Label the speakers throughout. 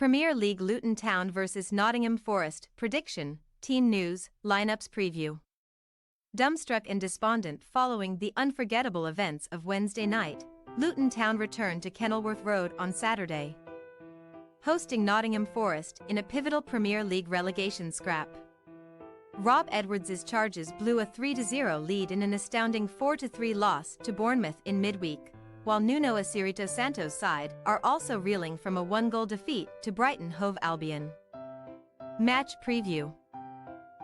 Speaker 1: Premier League Luton Town vs Nottingham Forest, prediction, team news, lineups preview. Dumbstruck and despondent following the unforgettable events of Wednesday night, Luton Town returned to Kenilworth Road on Saturday, hosting Nottingham Forest in a pivotal Premier League relegation scrap. Rob Edwards' Charges blew a 3-0 lead in an astounding 4-3 loss to Bournemouth in midweek, while Nuno Espirito Santo's side are also reeling from a 1-goal defeat to Brighton Hove Albion. Match preview.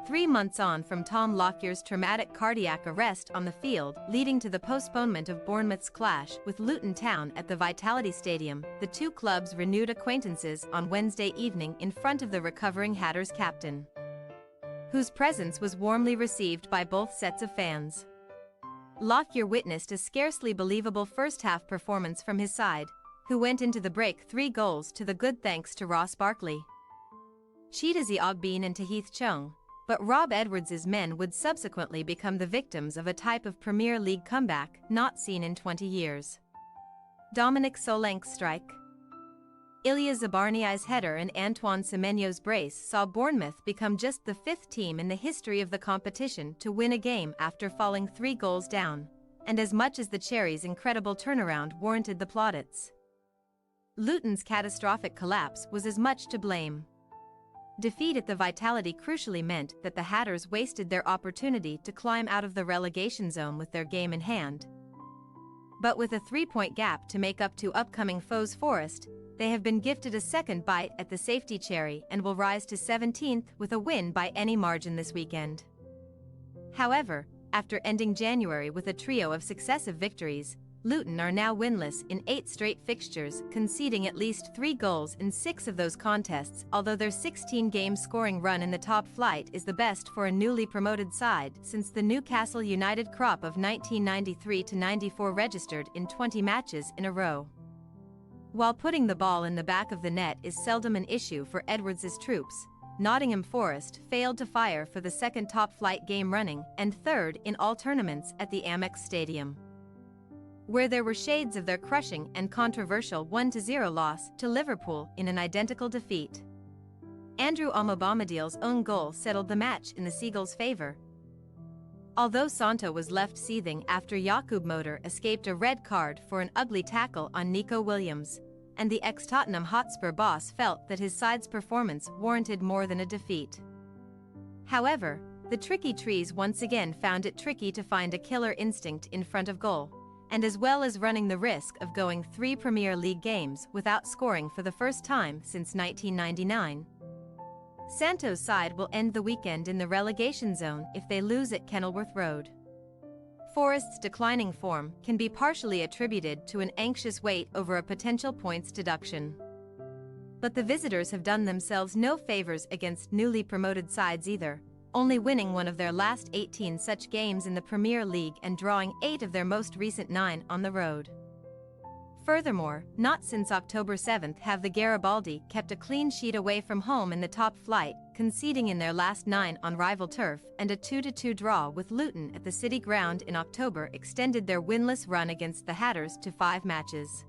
Speaker 1: 3 months on from Tom Lockyer's traumatic cardiac arrest on the field leading to the postponement of Bournemouth's clash with Luton Town at the Vitality Stadium, the two clubs renewed acquaintances on Wednesday evening in front of the recovering Hatters captain, whose presence was warmly received by both sets of fans. Lockyer witnessed a scarcely believable first-half performance from his side, who went into the break 3 goals to the good thanks to Ross Barkley, Chidozie Ogbene and Tahith Chung, but Rob Edwards' men would subsequently become the victims of a type of Premier League comeback not seen in 20 years. Dominic Solanke's strike, Ilya Zabarniai's header and Antoine Semenyo's brace saw Bournemouth become just the 5th team in the history of the competition to win a game after falling 3 goals down, and as much as the Cherries' incredible turnaround warranted the plaudits, Luton's catastrophic collapse was as much to blame. Defeat at the Vitality crucially meant that the Hatters wasted their opportunity to climb out of the relegation zone with their game in hand. But with a 3-point gap to make up to upcoming foes Forest, they have been gifted a second bite at the safety cherry and will rise to 17th with a win by any margin this weekend. However, after ending January with a trio of successive victories, Luton are now winless in 8 straight fixtures, conceding at least 3 goals in 6 of those contests, although their 16-game scoring run in the top flight is the best for a newly promoted side since the Newcastle United crop of 1993-94 registered in 20 matches in a row. While putting the ball in the back of the net is seldom an issue for Edwards' troops, Nottingham Forest failed to fire for the second top-flight game running and third in all tournaments at the Amex Stadium, where there were shades of their crushing and controversial 1-0 loss to Liverpool in an identical defeat. Andrew Omobamadiele's own goal settled the match in the Seagulls' favour, although Santo was left seething after Jakub Moder escaped a red card for an ugly tackle on Nico Williams, and the ex-Tottenham Hotspur boss felt that his side's performance warranted more than a defeat. However, the Tricky Trees once again found it tricky to find a killer instinct in front of goal, and as well as running the risk of going 3 Premier League games without scoring for the first time since 1999. Santo's side will end the weekend in the relegation zone if they lose at Kenilworth Road. Forest's declining form can be partially attributed to an anxious wait over a potential points deduction. But the visitors have done themselves no favors against newly promoted sides either, only winning one of their last 18 such games in the Premier League and drawing 8 of their most recent 9 on the road. Furthermore, not since October 7 have the Garibaldi kept a clean sheet away from home in the top flight, conceding in their last 9 on rival turf, and a 2-2 draw with Luton at the City Ground in October extended their winless run against the Hatters to 5 matches.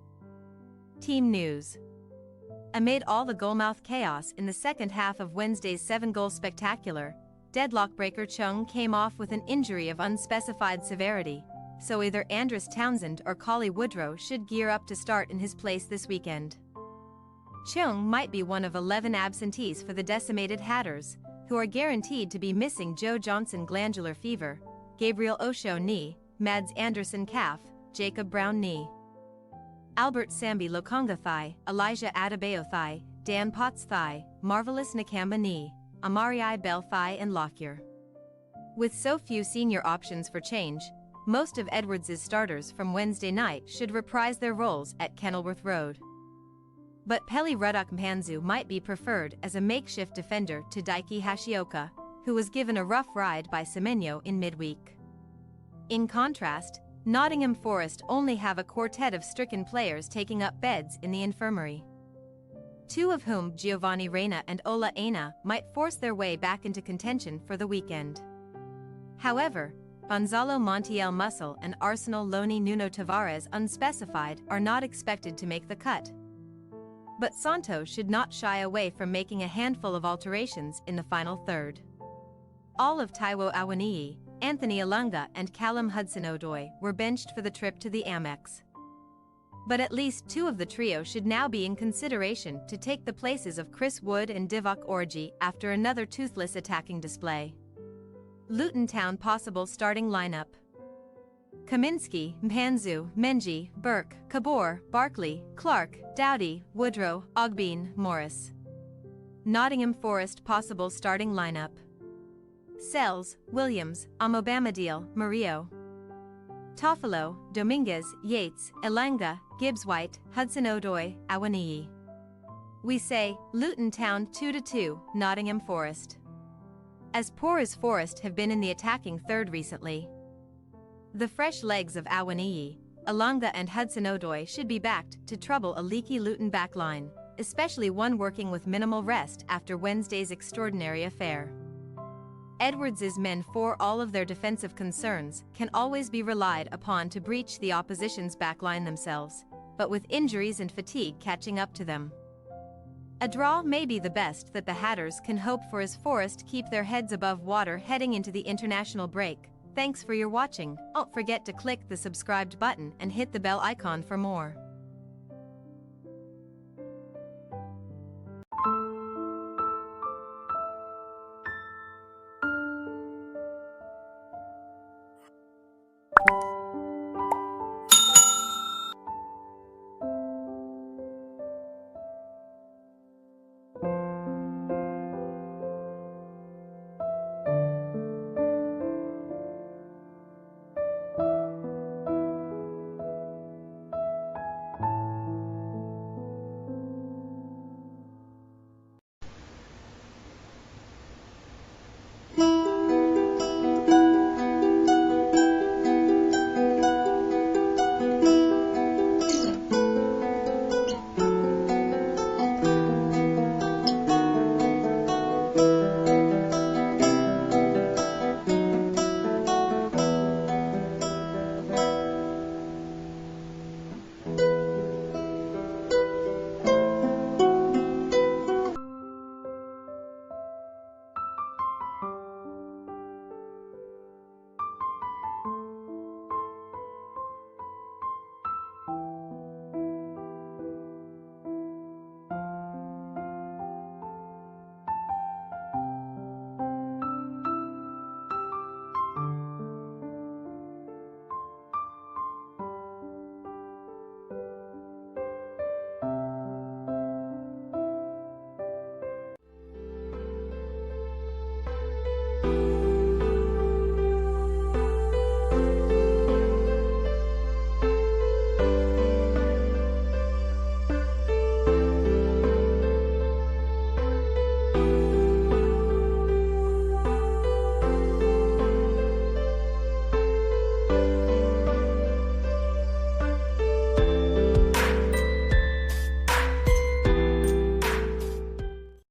Speaker 1: Team news. Amid all the goalmouth chaos in the second half of Wednesday's 7-goal spectacular, deadlock breaker Chung came off with an injury of unspecified severity, so either Andros Townsend or Collie Woodrow should gear up to start in his place this weekend. Chung might be one of 11 absentees for the decimated Hatters, who are guaranteed to be missing Joe Johnson glandular fever, Gabriel Osho knee, Mads Anderson calf, Jacob Brown knee, Albert Sambi Lokonga thigh, Elijah Adebayo thigh, Dan Potts thigh, Marvelous Nakamba knee, Amari Bell thigh and Lockyer. With so few senior options for change, most of Edwards' starters from Wednesday night should reprise their roles at Kenilworth Road. But Peli Ruddock Mpanzu might be preferred as a makeshift defender to Daiki Hashioka, who was given a rough ride by Semenyo in midweek. In contrast, Nottingham Forest only have a quartet of stricken players taking up beds in the infirmary, 2 of whom, Giovanni Reina and Ola Aina, might force their way back into contention for the weekend. However, Gonzalo Montiel Muscle and Arsenal loanee Nuno Tavares unspecified are not expected to make the cut. But Santo should not shy away from making a handful of alterations in the final third. All of Taiwo Awoniyi, Anthony Alunga and Callum Hudson-Odoi were benched for the trip to the Amex. But at least two of the trio should now be in consideration to take the places of Chris Wood and Divock Orji after another toothless attacking display. Luton Town possible starting lineup: Kaminski, Mpanzu, Menji, Burke, Kabor, Barkley, Clark, Doughty, Woodrow, Ogbene, Morris. Nottingham Forest possible starting lineup: Sells, Williams, Amobamadil, Murillo. Toffolo, Dominguez, Yates, Elanga, Gibbs-White, Hudson-Odoi, Awoniyi. We say, Luton Town 2-2, Nottingham Forest. As poor as Forest have been in the attacking third recently, the fresh legs of Awoniyi, Elanga and Hudson-Odoi should be backed to trouble a leaky Luton backline, especially one working with minimal rest after Wednesday's extraordinary affair. Edwards' men, for all of their defensive concerns, can always be relied upon to breach the opposition's backline themselves, but with injuries and fatigue catching up to them. A draw may be the best that the Hatters can hope for as Forest keep their heads above water heading into the international break. Thanks for your watching. Don't forget to click the subscribed button and hit the bell icon for more.